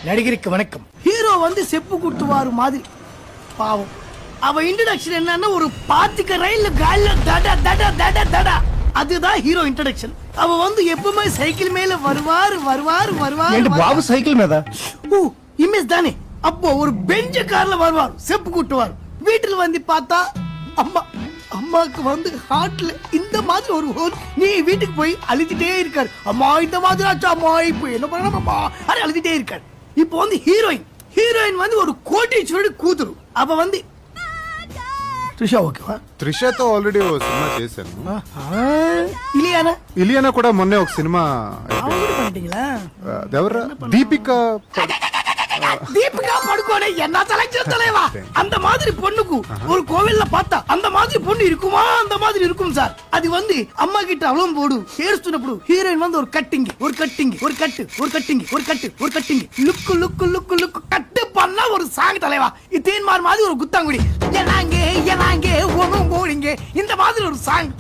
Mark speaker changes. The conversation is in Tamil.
Speaker 1: நடிகருக்கு வணக்கம். ஹீரோ வந்து செப்பு குட்டுவாரு மாதிரி பாவம். அவ இன்ட்ரோடக்ஷன் என்னன்னா ஒரு பாத்துக்க ரயில்ல கால்ல தட தட தட தட, அதுதான் ஹீரோ இன்ட்ரோடக்ஷன். அவ வந்து எப்பவுமே சைக்கிள் மேல வருவாரு வருவாரு வருவாரு.
Speaker 2: பாபு சைக்கிள் மேதா
Speaker 1: இமேஜ் தானே. அப்போ ஒரு பெஞ்ச கார்ல வருவார், செப்பு கூட்டுவார். வீட்டுல வந்து பார்த்தா அம்மாக்கு வந்து ஹார்ட்ல இந்த மாதிரி ஒரு ஹோல். நீ வீட்டுக்கு போய் அழுதுட்டே இருக்காரு, அம்மா இந்த மாதிரி ஆச்சா, அம்மா இப்போ என்ன பண்ணமா அது அழுதுட்டே இருக்காரு. இப்போ வந்து ஹீரோயின் வந்து ஒரு கோட்டீஸ்வரடி కూతురు. அவ வந்து త్రిష ఓకేవా?
Speaker 3: త్రిషతో ఆల్రెడీ ఓ సినిమా చేశాను.
Speaker 1: ఇలియానా
Speaker 3: కూడా మొన్నే ఒక సినిమా
Speaker 1: பண்ணிட்டீங்களா?
Speaker 3: ఎవరు దీపికా
Speaker 1: படுக்கோனே என்ன செலக்ஷன் தலைவா. அந்த மாதிரி பொண்ணுக்கு ஒரு கோவில்ல பார்த்தா அந்த மாதிரி பொண்ணு இருக்குமா? அந்த மாதிரி இருக்கும் சார். அது வந்து அம்மா கிட்ட அவளும் போடு ஏறுస్తున్నప్పుడు ஹீரோயின் வந்து ஒரு கட்டிங் ஒரு கட்டிங் ஒரு கட்டு ஒரு கட்டிங் ஒரு கட்டு ஒரு கட்டிங் லுக்கு லுக்கு லுக்கு லுக்கு கட்டு பண்ண ஒரு சாங் தலைவா. இது தேன்மார் மாதிரி ஒரு குத்தாங்குடி, எனாங்கே எனாங்கே ஒண்ணும் போறீங்க, இந்த மாதிரி ஒரு சாங்.